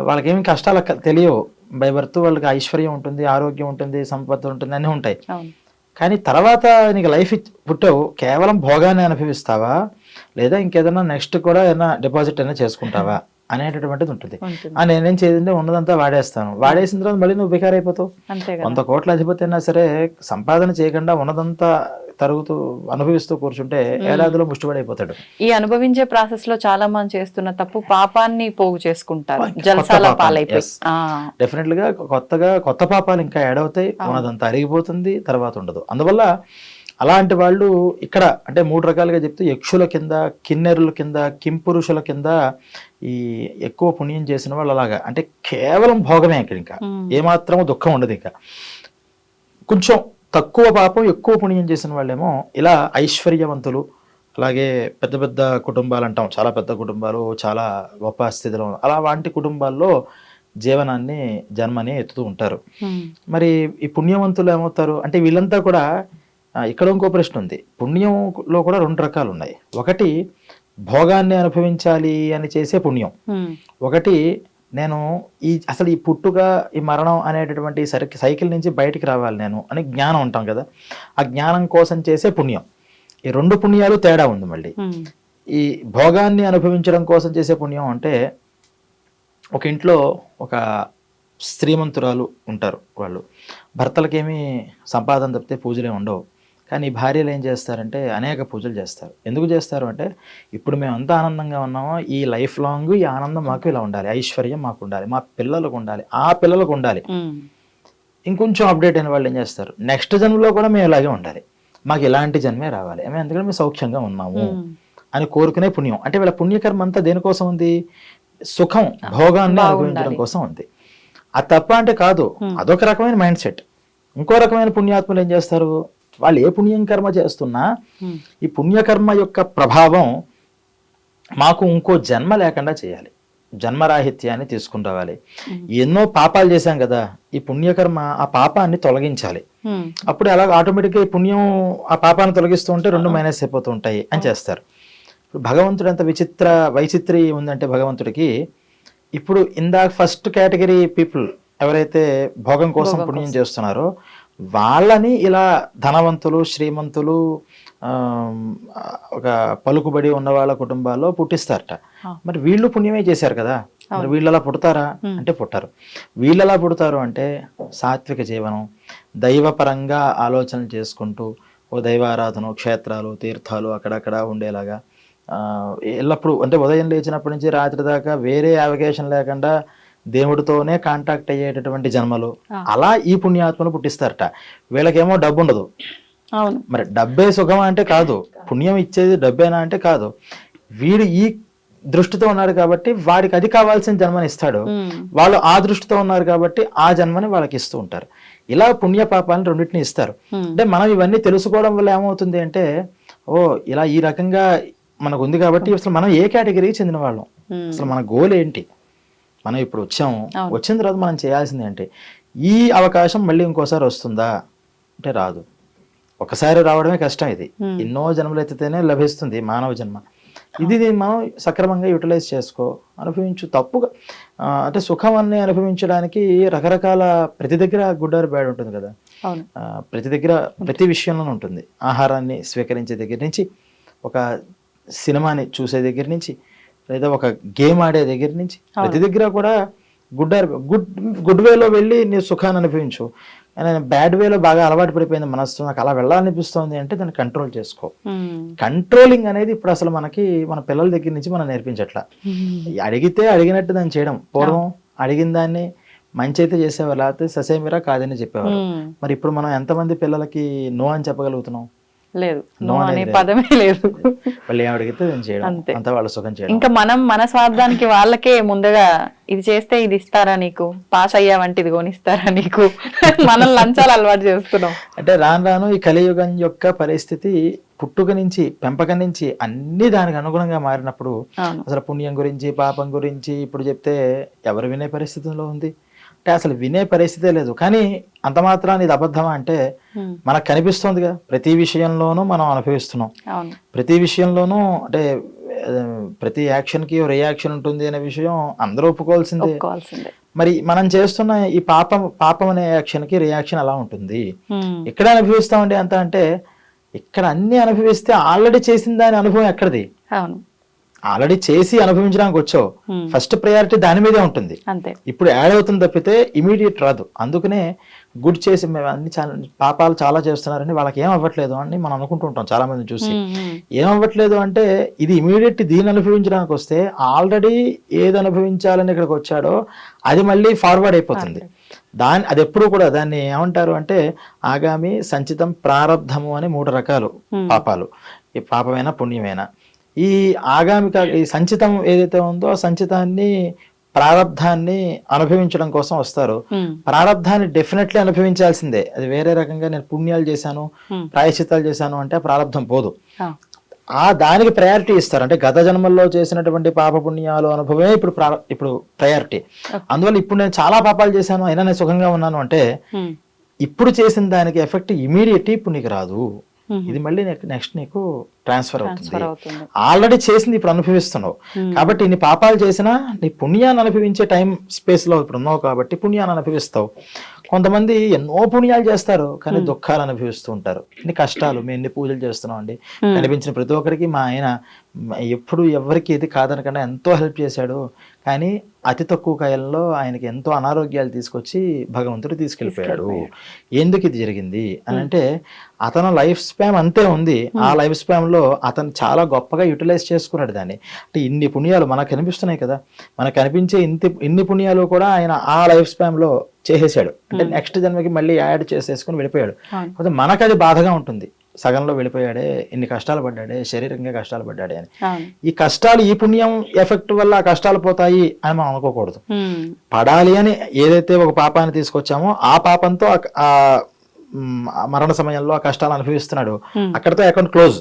S3: వాళ్ళకేమి కష్టాలు తెలియవు. బై బర్త్ వాళ్ళకి ఐశ్వర్యం ఉంటుంది, ఆరోగ్యం ఉంటుంది, సంపద ఉంటుంది, అన్నీ ఉంటాయి. కానీ తర్వాత నీకు లైఫ్ పుట్టావు, కేవలం భోగాన్ని అనుభవిస్తావా లేదా ఇంకేదైనా నెక్స్ట్ కూడా ఏదైనా డిపాజిట్ అయినా చేసుకుంటావా అనేటటువంటిది ఉంటుంది. నేనేం చేయండి ఉన్నదంతా వాడేసిన తర్వాత మళ్ళీ నువ్వు బికార్ అయిపోతావు. 100 కోట్ల అధిపతి అయినా సరే సంపాదన చేయకుండా ఉన్నదంతా తరుగుతూ అనుభవిస్తూ కూర్చుంటే ఏడాదిలో ముష్టిపడైపోతాడు.
S2: ఈ అనుభవించే ప్రాసెస్ లో చాలా మంది చేస్తున్న తప్పు పాపాన్ని పోగు చేసుకుంటారు, జల్సాల పాలైపోయి.
S3: డెఫినెట్ గా కొత్త పాపాలు ఇంకా యాడ్ అవుతాయి, ఉన్నదంతా అరిగిపోతుంది, తర్వాత ఉండదు. అందువల్ల అలాంటి వాళ్ళు ఇక్కడ అంటే 3 రకాలుగా చెప్తే, యక్షుల కింద, కిన్నెరుల కింద, కింపురుషుల కింద ఈ ఎక్కువ పుణ్యం చేసిన వాళ్ళు అలాగా, అంటే కేవలం భోగమే ఇక్కడ, ఇంకా ఏమాత్రమూ దుఃఖం ఉండదు. ఇంకా కొంచెం తక్కువ పాపం ఎక్కువ పుణ్యం చేసిన వాళ్ళేమో ఇలా ఐశ్వర్యవంతులు, అలాగే పెద్ద పెద్ద కుటుంబాలు అంటాం, చాలా పెద్ద కుటుంబాలు, చాలా గొప్ప స్థితిలో అలా వాంటి కుటుంబాల్లో జన్మని ఎత్తుతూ ఉంటారు. మరి ఈ పుణ్యవంతులు ఏమవుతారు అంటే, వీళ్ళంతా కూడా ఇక్కడ ఇంకో ప్రశ్న ఉంది. పుణ్యంలో కూడా 2 రకాలు ఉన్నాయి. ఒకటి భోగాన్ని అనుభవించాలి అని చేసే పుణ్యం, ఒకటి నేను అసలు ఈ పుట్టుక, ఈ మరణం అనేటటువంటి సైకిల్ నుంచి బయటికి రావాలి నేను అని జ్ఞానం ఉంటాం కదా, ఆ జ్ఞానం కోసం చేసే పుణ్యం. ఈ 2 పుణ్యాలు తేడా ఉంది. మళ్ళీ ఈ భోగాన్ని అనుభవించడం కోసం చేసే పుణ్యం అంటే, ఒక ఇంట్లో ఒక శ్రీమంతురాలు ఉంటారు, వాళ్ళు భర్తలకేమీ సంపాదన తప్పితే పూజలే ఉండవు. కానీ భార్యలు ఏం చేస్తారంటే అనేక పూజలు చేస్తారు. ఎందుకు చేస్తారు అంటే, ఇప్పుడు మేము అంత ఆనందంగా ఉన్నామో ఈ లైఫ్ లాంగ్ ఈ ఆనందం మాకు ఇలా ఉండాలి, ఐశ్వర్యం మాకు ఉండాలి, మా పిల్లలకు ఉండాలి, ఆ పిల్లలకు ఉండాలి. ఇంకొంచెం అప్డేట్ అయిన వాళ్ళు ఏం చేస్తారు, నెక్స్ట్ జన్మలో కూడా మేము ఇలాగే ఉండాలి, మాకు ఇలాంటి జన్మే రావాలి, ఎందుకంటే మేము సౌఖ్యంగా ఉన్నాము అని కోరుకునే పుణ్యం. అంటే వీళ్ళ పుణ్యకర్మ అంతా దేనికోసం ఉంది, సుఖం, భోగాన్ని అనుభవించడం కోసం ఉంది. అది తప్ప అంటే కాదు, అదొక రకమైన మైండ్ సెట్. ఇంకో రకమైన పుణ్యాత్ములు ఏం చేస్తారు, వాళ్ళు ఏ పుణ్యం కర్మ చేస్తున్నా ఈ పుణ్యకర్మ యొక్క ప్రభావం మాకు ఇంకో జన్మ లేకుండా చేయాలి, జన్మరాహిత్యాన్ని తీసుకుని రావాలి. ఎన్నో పాపాలు చేశాం కదా, ఈ పుణ్యకర్మ ఆ పాపాన్ని తొలగించాలి. అప్పుడు అలా ఆటోమేటిక్గా ఈ పుణ్యం ఆ పాపాన్ని తొలగిస్తూ ఉంటే 2 మైనస్ అయిపోతూ ఉంటాయి అని చేస్తారు. ఇప్పుడు భగవంతుడు ఎంత వైచిత్రి ఉందంటే భగవంతుడికి, ఇప్పుడు ఇందాక ఫస్ట్ కేటగిరీ పీపుల్ ఎవరైతే భోగం కోసం పుణ్యం చేస్తున్నారో వాళ్ళని ఇలా ధనవంతులు, శ్రీమంతులు, ఒక పలుకుబడి ఉన్న వాళ్ళ కుటుంబాల్లో పుట్టిస్తారట. మరి వీళ్ళు పుణ్యమే చేశారు కదా, మరి వీళ్ళు అలా పుడతారా అంటే పుట్టారు. వీళ్ళు ఎలా పుడతారు అంటే, సాత్విక జీవనం, దైవపరంగా ఆలోచనలు చేసుకుంటూ, ఓ దైవారాధన, క్షేత్రాలు, తీర్థాలు అక్కడక్కడ ఉండేలాగా, ఎల్లప్పుడూ అంటే ఉదయం లేచినప్పటి నుంచి రాత్రి దాకా వేరే అవకేషన్ లేకుండా దేవుడితోనే కాంటాక్ట్ అయ్యేటటువంటి జన్మలు, అలా ఈ పుణ్యాత్మలు పుట్టిస్తారట. వీళ్ళకేమో డబ్బు ఉండదు. మరి డబ్బే సుఖం అంటే కాదు, పుణ్యం ఇచ్చేది డబ్బేనా అంటే కాదు. వీడు ఈ దృష్టితో ఉన్నాడు కాబట్టి వాడికి అది కావాల్సిన జన్మని ఇస్తాడు, వాళ్ళు ఆ దృష్టితో ఉన్నారు కాబట్టి ఆ జన్మని వాళ్ళకి ఇస్తూ ఉంటారు. ఇలా పుణ్య పాపాలను రెండింటిని ఇస్తారు. అంటే మనం ఇవన్నీ తెలుసుకోవడం వల్ల ఏమవుతుంది అంటే, ఇలా ఈ రకంగా మనకు ఉంది కాబట్టి అసలు మనం ఏ కేటగిరీకి చెందిన వాళ్ళం, అసలు మన గోల్ ఏంటి, మనం ఇప్పుడు వచ్చిన తర్వాత మనం చేయాల్సింది ఏంటి, ఈ అవకాశం మళ్ళీ ఇంకోసారి వస్తుందా అంటే రాదు. ఒకసారి రావడమే కష్టం. ఇది ఎన్నో జన్మలు ఎత్తితేనే లభిస్తుంది మానవ జన్మ. ఇది మనం సక్రమంగా యూటిలైజ్ చేసుకో, అనుభవించు. తప్పుగా అంటే సుఖం అన్ని అనుభవించడానికి రకరకాల, ప్రతి దగ్గర గుడ్ ఆర్ బ్యాడ్ ఉంటుంది కదా,
S2: అవును.
S3: ప్రతి దగ్గర ప్రతి విషయంలోనూ ఉంటుంది. ఆహారాన్ని స్వీకరించే దగ్గర నుంచి, ఒక సినిమాని చూసే దగ్గర నుంచి, లేదా ఒక గేమ్ ఆడే దగ్గర నుంచి, ప్రతి దగ్గర కూడా గుడ్ వేలో వెళ్ళి నీ సుఖాన్ని అనుభవించు. బ్యాడ్ వేలో బాగా అలవాటు పడిపోయింది మనసు, నాకు అలా వెళ్ళాలనిపిస్తుంది అంటే దాన్ని కంట్రోల్ చేసుకో. కంట్రోలింగ్ అనేది ఇప్పుడు అసలు మనకి మన పిల్లల దగ్గర నుంచి మనం నేర్పించట్లా. అడిగితే అడిగినట్టు దాన్ని చేయడం. పూర్వం అడిగిన దాన్ని మంచి అయితే చేసేవారు, లేకపోతే ససేమిరా కాదని చెప్పేవారు. మరి ఇప్పుడు మనం ఎంతమంది పిల్లలకి నో అని చెప్పగలుగుతున్నాం?
S2: లేదు, నో అనే పదమే లేదు.
S3: వాళ్ళు ఏం అడిగితే నేను చేయడం, అంతా వాళ్ళ సుఖం చేయడం.
S2: ఇంకా మనం మన స్వార్థానికి వాళ్ళకే ముందుగా ఇది చేస్తే ఇది ఇస్తారా నీకు, పాస్ అయ్యావంటే ఇది కొనిస్తారా నీకు, మనం లంచాలు అలవాటు చేస్తున్నాం.
S3: అంటే రాను రాను ఈ కలియుగం యొక్క పరిస్థితి పుట్టుక నుంచి, పెంపకం నుంచి అన్ని దానికి అనుగుణంగా మారినప్పుడు అసలు పుణ్యం గురించి, పాపం గురించి ఇప్పుడు చెప్తే ఎవరు వినే పరిస్థితిలో ఉంది? అంటే అసలు వినే పరిస్థితే లేదు. కానీ అంత మాత్రాన్ని ఇది అబద్ధమా అంటే మనకు కనిపిస్తోందిగా, ప్రతి విషయంలోనూ మనం అనుభవిస్తున్నాం. ప్రతి విషయంలోనూ అంటే ప్రతి యాక్షన్కి రియాక్షన్ ఉంటుంది అనే విషయం అందరూ ఒప్పుకోవాల్సిందే. మరి మనం చేస్తున్న ఈ పాపం అనే యాక్షన్కి రియాక్షన్ ఎలా ఉంటుంది? ఎక్కడ అనుభవిస్తామండి అంత అంటే, ఇక్కడ అన్ని అనుభవిస్తే ఆల్రెడీ చేసిన దాని అనుభవం ఎక్కడిది? ఆల్రెడీ చేసి అనుభవించడానికి వచ్చావు, ఫస్ట్ ప్రయారిటీ దాని మీదే ఉంటుంది. ఇప్పుడు యాడ్ అవుతుంది తప్పితే ఇమీడియట్ రాదు. అందుకనే గుడ్ చేసి అన్ని పాపాలు చాలా చేస్తున్నారని వాళ్ళకి ఏం అవ్వట్లేదు అని మనం అనుకుంటూ ఉంటాం చాలా మంది చూసి. ఏం అవ్వట్లేదు అంటే ఇది ఇమీడియట్ దీన్ని అనుభవించడానికి వస్తే ఆల్రెడీ ఏది అనుభవించాలని ఇక్కడికి వచ్చాడో అది మళ్ళీ ఫార్వర్డ్ అయిపోతుంది. అది ఎప్పుడు కూడా దాన్ని ఏమంటారు అంటే ఆగామి, సంచితం, ప్రారబ్ధము అని 3 రకాలు పాపాలు. ఈ పాపమైనా పుణ్యమైనా ఈ ఆగామిక ఈ సంచితం ఏదైతే ఉందో ఆ సంచితాన్ని, ప్రారబ్ధాన్ని అనుభవించడం కోసం వస్తారు. ప్రారబ్ధాన్ని డెఫినెట్లీ అనుభవించాల్సిందే. అది వేరే రకంగా నేను పుణ్యాలు చేశాను, ప్రాయశ్చిత్తాలు చేశాను అంటే ప్రారబ్ధం పోదు. దానికి ప్రయారిటీ ఇస్తారు. అంటే గత జన్మల్లో చేసినటువంటి పాప పుణ్యాలు అనుభవమే ఇప్పుడు ప్రయారిటీ. అందువల్ల ఇప్పుడు నేను చాలా పాపాలు చేశాను అయినా నేను సుఖంగా ఉన్నాను అంటే ఇప్పుడు చేసిన దానికి ఎఫెక్ట్ ఇమీడియట్ ఇప్పుడు నీకు రాదు. ఇది మళ్ళీ నెక్స్ట్ నీకు ట్రాన్స్ఫర్ అవుతుంది. ఆల్రెడీ చేసింది ఇప్పుడు అనుభవిస్తున్నావు కాబట్టి ఇన్ని పాపాలు చేసినా నీ పుణ్యాన్ని అనుభవించే టైం స్పేస్ లో ఇప్పుడు ఉన్నావు కాబట్టి పుణ్యాన్ని అనుభవిస్తావు. కొంతమంది ఎన్నో పుణ్యాలు చేస్తారు కానీ దుఃఖాలు అనుభవిస్తూ ఉంటారు. ఇన్ని కష్టాలు, మేము ఎన్ని పూజలు చేస్తున్నాం అండి, కనిపించిన ప్రతి ఒక్కరికి మా ఆయన ఎప్పుడు ఎవరికి ఇది కాదనకుండా ఎంతో హెల్ప్ చేశాడు. కానీ అతి తక్కువ కాలంలో ఆయనకి ఎంతో అనారోగ్యాలు తీసుకొచ్చి భగవంతుడు తీసుకెళ్ళిపోయాడు. ఎందుకు ఇది జరిగింది అని అంటే అతను లైఫ్ స్పాన్ అంతే ఉంది. ఆ లైఫ్ స్పాన్ లో అతను చాలా గొప్పగా యూటిలైజ్ చేసుకున్నాడు దాన్ని. అంటే ఇన్ని పుణ్యాలు మనకు కనిపిస్తున్నాయి కదా, మనకు కనిపించే ఇన్ని పుణ్యాలు కూడా ఆయన ఆ లైఫ్ స్పాన్ లో చేసేసాడు. అంటే నెక్స్ట్ జన్మకి మళ్ళీ యాడ్ చేసేసుకుని వెళ్ళిపోయాడు. కాకపోతే మనకు అది బాధగా ఉంటుంది, సగంలో వెళ్ళిపోయాడే, ఇన్ని కష్టాలు పడ్డాడే, శరీరంగా కష్టాలు పడ్డాడే అని. ఈ కష్టాలు, ఈ పుణ్యం ఎఫెక్ట్ వల్ల ఆ కష్టాలు పోతాయి అని మనం అనుకోకూడదు. పడాలి అని ఏదైతే ఒక పాపాన్ని తీసుకొచ్చామో ఆ పాపంతో ఆ మరణ సమయంలో ఆ కష్టాలు అనుభవిస్తున్నాడు, అక్కడితో అకౌంట్ క్లోజ్.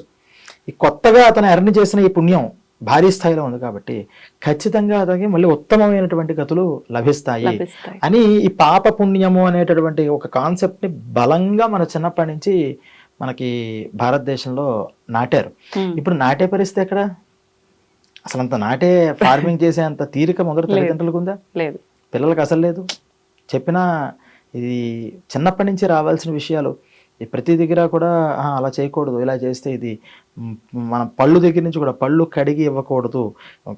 S3: ఈ కొత్తగా అతను ఎర్న్ చేసిన ఈ పుణ్యం భారీ స్థాయిలో ఉంది కాబట్టి ఖచ్చితంగా అతనికి మళ్ళీ ఉత్తమమైనటువంటి గతులు లభిస్తాయి అని ఈ పాప పుణ్యము అనేటటువంటి ఒక కాన్సెప్ట్ ని బలంగా మన చిన్నప్పటి నుంచి మనకి భారతదేశంలో నాటారు. ఇప్పుడు నాటే పరిస్థితి ఎక్కడ? అసలు అంత నాటే ఫార్మింగ్ చేసే అంత తీరిక మొదటి తల్లిదండ్రులకు ఉందా? లేదు, పిల్లలకు అసలు లేదు. చెప్పినా ఇది చిన్నప్పటి నుంచి రావాల్సిన విషయాలు. ప్రతి దగ్గర కూడా అలా చేయకూడదు, ఇలా చేస్తే ఇది మన పళ్ళు దగ్గర నుంచి కూడా పళ్ళు కడిగి ఇవ్వకూడదు,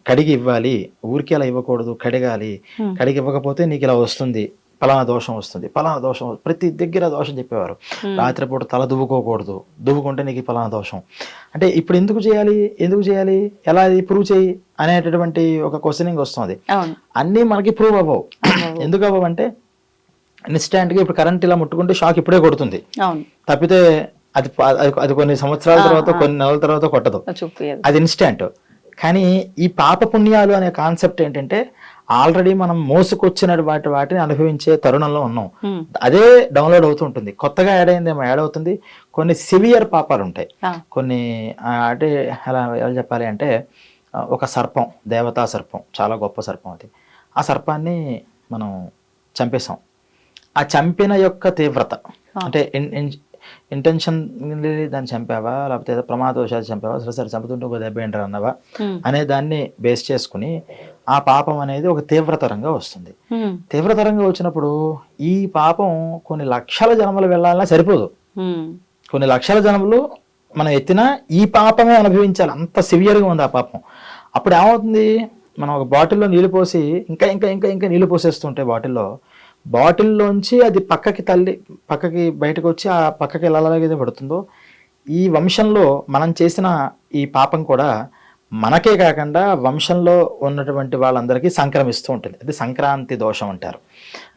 S3: కడిగి ఇవ్వాలి, ఊరికి అలా ఇవ్వకూడదు, కడగాలి, కడిగి ఇవ్వకపోతే నీకు ఇలా వస్తుంది, ఫలానా దోషం వస్తుంది, ఫలానా దోషం, ప్రతి దగ్గర దోషం చెప్పేవారు. రాత్రిపూట తల దువ్వుకోకూడదు, దువ్వుకుంటే నీకు ఫలానా దోషం. అంటే ఇప్పుడు ఎందుకు చేయాలి, ఎలా ఇది ప్రూవ్ చేయి అనేటటువంటి ఒక క్వశ్చనింగ్ వస్తుంది. అన్నీ మనకి ప్రూవ్ అవ్వవు. ఎందుకు అవ్వవు అంటే ఇన్స్టాంట్ గా ఇప్పుడు కరెంట్ ఇలా ముట్టుకుంటే షాక్ ఇప్పుడే కొడుతుంది తప్పితే అది అది కొన్ని సంవత్సరాల తర్వాత, కొన్ని నెలల తర్వాత కొట్టదు, అది ఇన్స్టాంట్. కానీ ఈ పాప పుణ్యాలు అనే కాన్సెప్ట్ ఏంటంటే ఆల్రెడీ మనం మోసుకొచ్చిన వాటిని అనుభవించే తరుణంలో ఉన్నాం. అదే డౌన్లోడ్ అవుతూ ఉంటుంది. కొత్తగా యాడ్ అయిందేమో యాడ్ అవుతుంది. కొన్ని సివియర్ పాపాలు ఉంటాయి, కొన్ని అంటే ఎలా చెప్పాలి అంటే ఒక సర్పం, దేవతా సర్పం, చాలా గొప్ప సర్పం అది. ఆ సర్పాన్ని మనం చంపేసాం. ఆ చంపిన యొక్క తీవ్రత అంటే ఇంటెన్షన్ దాన్ని చంపావా, లేకపోతే ఏదో ప్రమాదవశాలు చంపావా, సరే చంపుతుంటే ఒక దెబ్బ ఏంటారు అన్నవా అనే దాన్ని బేస్ చేసుకుని ఆ పాపం అనేది ఒక తీవ్రతరంగా వస్తుంది. తీవ్రతరంగా వచ్చినప్పుడు ఈ పాపం కొన్ని లక్షల జన్మలు వెళ్ళాలన్నా సరిపోదు. కొన్ని లక్షల జన్మలు మనం ఎత్తినా ఈ పాపమే అనుభవించాలి, అంత సివియర్గా ఉంది ఆ పాపం. అప్పుడు ఏమవుతుంది, మనం ఒక బాటిల్లో నీళ్ళు పోసి ఇంకా ఇంకా ఇంకా ఇంకా నీళ్ళు పోసేస్తుంటే బాటిల్లోంచి అది పక్కకి బయటకు వచ్చి ఆ పక్కకి ఎలాగైతే పడుతుందో, ఈ వంశంలో మనం చేసిన ఈ పాపం కూడా మనకే కాకుండా వంశంలో ఉన్నటువంటి వాళ్ళందరికీ సంక్రమిస్తూ ఉంటుంది. అది సంక్రాంతి దోషం అంటారు.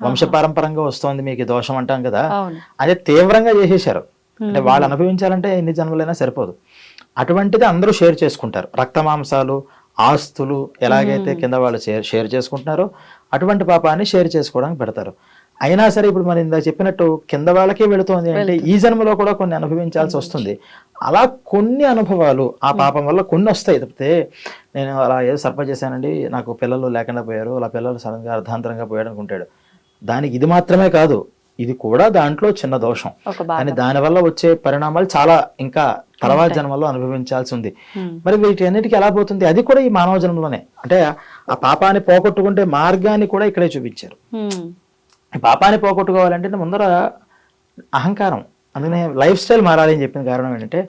S3: వంశపారంపరంగా వస్తుంది మీకు దోషం అంటాం కదా, అదే తీవ్రంగా చేసేసారు. అంటే వాళ్ళు అనుభవించాలంటే ఎన్ని జన్మలైనా సరిపోదు. అటువంటిది అందరూ షేర్ చేసుకుంటారు. రక్తమాంసాలు, ఆస్తులు ఎలాగైతే కింద వాళ్ళు షేర్ చేసుకుంటున్నారో అటువంటి పాపాన్ని షేర్ చేసుకోవడానికి పెడతారు. అయినా సరే ఇప్పుడు మరి ఇందాక చెప్పినట్టు కింద వాళ్ళకే వెళుతోంది అంటే ఈ జన్మలో కూడా కొన్ని అనుభవించాల్సి వస్తుంది. అలా కొన్ని అనుభవాలు ఆ పాపం వల్ల కొన్ని వస్తాయి. తప్పితే నేను అలా ఏదో సర్ప చేశానండి, నాకు పిల్లలు లేకుండా పోయారు, అలా పిల్లలు సడన్గా అర్ధాంతరంగా పోయాడు అనుకుంటాడు. దానికి ఇది మాత్రమే కాదు, ఇది కూడా దాంట్లో చిన్న దోషం. కానీ దానివల్ల వచ్చే పరిణామాలు చాలా ఇంకా తర్వాత జన్మలో అనుభవించాల్సి ఉంది. మరి వీటి అన్నిటికీ ఎలా పోతుంది, అది కూడా ఈ మానవ జన్మలోనే. అంటే ఆ పాపాన్ని పోగొట్టుకుంటే మార్గాన్ని కూడా ఇక్కడే చూపించారు. పాపాన్ని పోగొట్టుకోవాలంటే ముందర అహంకారం, అందుకనే లైఫ్ స్టైల్ మారాలి అని చెప్పిన కారణం ఏంటంటే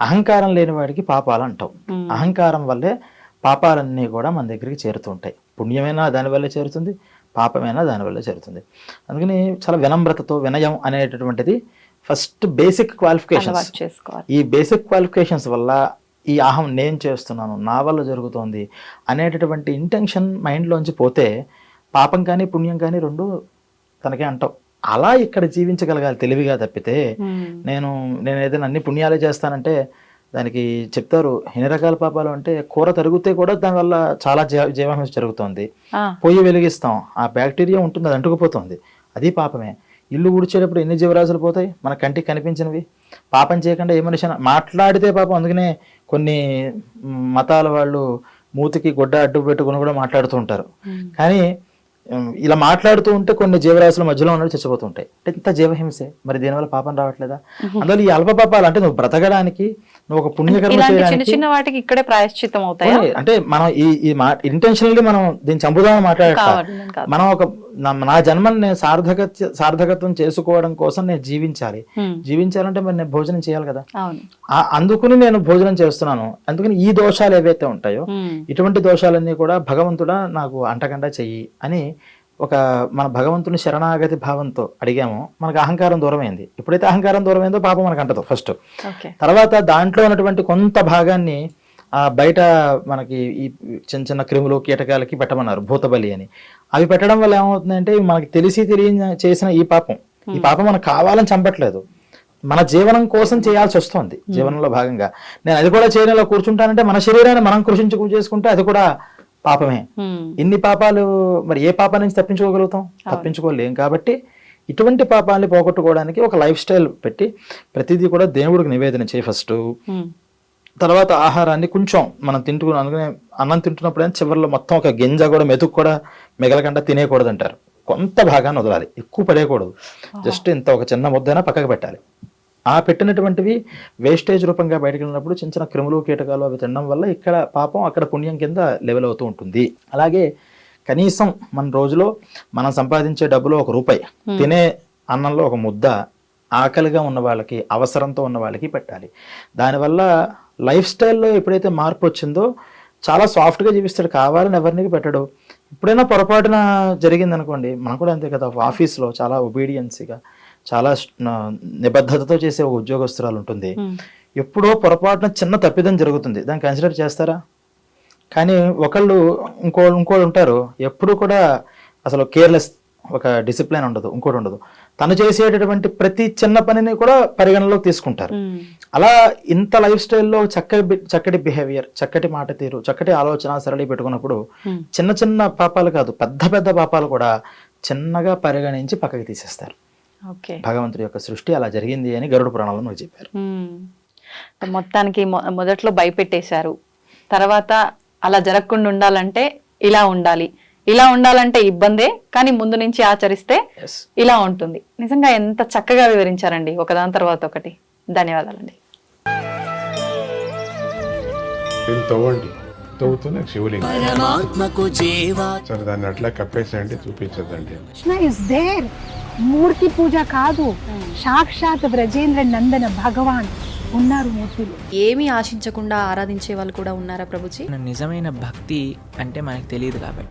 S3: అహంకారం లేని వాడికి పాపాలు అంటాం. అహంకారం వల్లే పాపాలన్నీ కూడా మన దగ్గరికి చేరుతూ ఉంటాయి. పుణ్యమైనా దానివల్లే చేరుతుంది, పాపమైనా దానివల్ల చేరుతుంది. అందుకని చాలా వినమ్రతతో వినయం అనేటటువంటిది ఫస్ట్ బేసిక్ క్వాలిఫికేషన్స్. ఈ బేసిక్ క్వాలిఫికేషన్స్ వల్ల ఈ అహం నేను చేస్తున్నాను, నా వల్ల జరుగుతోంది అనేటటువంటి ఇంటెన్షన్ మైండ్లోంచి పోతే పాపం కానీ పుణ్యం కానీ రెండు తనకే అంటావు. అలా ఇక్కడ జీవించగలగాలి తెలివిగా. తప్పితే నేను ఏదైనా అన్ని పుణ్యాలే చేస్తానంటే దానికి చెప్తారు ఎన్ని రకాల పాపాలు అంటే, కూర తరిగితే కూడా దానివల్ల చాలా జీవహింస జరుగుతుంది. పొయ్యి వెలిగిస్తాం, ఆ బ్యాక్టీరియా ఉంటుంది, అది అంటుకుపోతుంది, అది పాపమే. ఇల్లు ఊడ్చేటప్పుడు ఎన్ని జీవరాశులు పోతాయి మన కంటికి కనిపించినవి. పాపం చేయకుండా ఏ మనిషి మాట్లాడితే పాపం. అందుకనే కొన్ని మతాల వాళ్ళు మూతికి గుడ్డ అడ్డు పెట్టుకుని కూడా మాట్లాడుతూ ఉంటారు. కానీ ఇలా మాట్లాడుతూ ఉంటే కొన్ని జీవరాశుల మధ్యలో ఉన్నవి చచ్చిపోతూ ఉంటాయి. అంటే ఇంత జీవహింసే, మరి దీనివల్ల పాపం రావట్లేదా? అందులో ఈ అల్ప పాపాలు అంటే నువ్వు బ్రతకడానికి, నువ్వు ఒక పుణ్యకర్మ చేయడానికి
S2: చిన్న వాటికి ఇక్కడే ప్రాయశ్చిత్తం అవుతాయి.
S3: అంటే మనం ఈ ఇంటెన్షనల్లీ మనం దీన్ని చంపుదామని మాట్లాడతా. మనం ఒక నా జన్మని నేను సార్థకత్వం చేసుకోవడం కోసం నేను జీవించాలంటే మరి నేను భోజనం చేయాలి కదా. అందుకుని నేను భోజనం చేస్తున్నాను. అందుకని ఈ దోషాలు ఏవైతే ఉంటాయో ఇటువంటి దోషాలన్నీ కూడా భగవంతుడా నాకు అంటకుండా చెయ్యి అని మన భగవంతుని శరణాగతి భావంతో అడిగామో మనకు అహంకారం దూరమైంది. ఎప్పుడైతే అహంకారం దూరమైందో పాపం మనకు అంటదు ఫస్ట్. తర్వాత దాంట్లో ఉన్నటువంటి కొంత భాగాన్ని బయట మనకి ఈ చిన్న చిన్న క్రిములు కీటకాలకి పెట్టమన్నారు, భూతబలి అని. అవి పెట్టడం వల్ల ఏమవుతుందంటే మనకి తెలియని చేసిన ఈ పాపం మనకు కావాలని చంపట్లేదు, మన జీవనం కోసం చేయాల్సి వస్తుంది. జీవనంలో భాగంగా నేను అది కూడా చేయడంలో కూర్చుంటానంటే మన శరీరాన్ని మనం చేసుకుంటే అది కూడా పాపమే. ఇన్ని పాపాలు మరి ఏ పాపం నుంచి తప్పించుకోగలుగుతాం? తప్పించుకోలేం. కాబట్టి ఇటువంటి పాపాలని పోగొట్టుకోవడానికి ఒక లైఫ్ స్టైల్ పెట్టి ప్రతిదీ కూడా దేవుడికి నివేదన చేయి ఫస్ట్. తర్వాత ఆహారాన్ని కొంచెం మనం అందుకనే అన్నం తింటున్నప్పుడు చివరిలో మొత్తం ఒక గింజ కూడా మెతుకు కూడా మిగలకుండా తినేయకూడదు అంటారు. కొంత భాగాన్ని వదలాలి, ఎక్కువ పడేయకూడదు. జస్ట్ ఇంత ఒక చిన్న ముద్దైనా పక్కకు పెట్టాలి. ఆ పెట్టినటువంటివి వేస్టేజ్ రూపంగా బయటకు వెళ్ళినప్పుడు చిన్న చిన్న క్రిములు కీటకాలు అవి తినడం వల్ల ఇక్కడ పాపం అక్కడ పుణ్యం కింద లెవెల్ అవుతూ ఉంటుంది. అలాగే కనీసం మన రోజులో మనం సంపాదించే డబ్బులో ₹1 తినే అన్నంలో ఒక ముద్ద ఆకలిగా ఉన్న వాళ్ళకి, అవసరంతో ఉన్న వాళ్ళకి పెట్టాలి. దానివల్ల లైఫ్ స్టైల్లో ఎప్పుడైతే మార్పు వచ్చిందో చాలా సాఫ్ట్గా జీవిస్తాడు, కావాలని ఎవరిని పెట్టడు. ఎప్పుడైనా పొరపాటున జరిగింది అనుకోండి, మనం కూడా అంతే కదా, ఆఫీస్లో చాలా ఒబీడియన్సీగా చాలా నిబద్ధతతో చేసే ఒక ఉద్యోగస్తురాలు ఉంటుంది. ఎప్పుడో పొరపాటున చిన్న తప్పిదం జరుగుతుంది, దాన్ని కన్సిడర్ చేస్తారా? కానీ ఇంకోళ్ళు ఉంటారు, ఎప్పుడు కూడా అసలు కేర్లెస్, ఒక డిసిప్లిన్ ఉండదు, ఇంకోటి ఉండదు. తను చేసేటటువంటి ప్రతి చిన్న పనిని కూడా పరిగణలోకి తీసుకుంటారు. అలా ఇంత లైఫ్ స్టైల్లో చక్కటి బిహేవియర్, చక్కటి మాట తీరు, చక్కటి ఆలోచన సరళి పెట్టుకున్నప్పుడు చిన్న చిన్న పాపాలు కాదు, పెద్ద పెద్ద పాపాలు కూడా చిన్నగా పరిగణించి పక్కకి తీసేస్తారు. భగవంతుడి యొక్క సృష్టి అలా జరిగింది అని గరుడ పురాణంలో మనకు చెప్పారు.
S2: మొత్తానికి మొదట్లో భయపెట్టేశారు, తర్వాత అలా జరగకుండా ఉండాలంటే ఇలా ఉండాలి, ఇలా ఉండాలంటే ఇబ్బందే, కానీ ముందు నుంచి ఆచరిస్తే
S3: Yes.
S2: ఇలా ఉంటుంది. నిజంగా ఎంత చక్కగా వివరించారండి, ఒకదాని తర్వాత ఒకటి. ధన్యవాదాలండి.
S4: దీన్ని తవ్వండి, తవ్వుతూనే శివలింగం.
S5: పరమాత్మకు జీవా
S4: సరే దాన్ని అట్లా కప్పేసేయండి, చూపించదండి.
S6: Krishna is there. మూర్తి పూజ కాదు, సాక్షాత్ బ్రజేంద్ర నందన భగవాన్ ఉన్నారు మూర్తిలో.
S7: ఏమీ ఆశించకుండా ఆరాధించే వాళ్ళు కూడా ఉన్నారా ప్రభుజీ?
S8: నిజమైన భక్తి అంటే మనకు తెలియదు కాబట్టి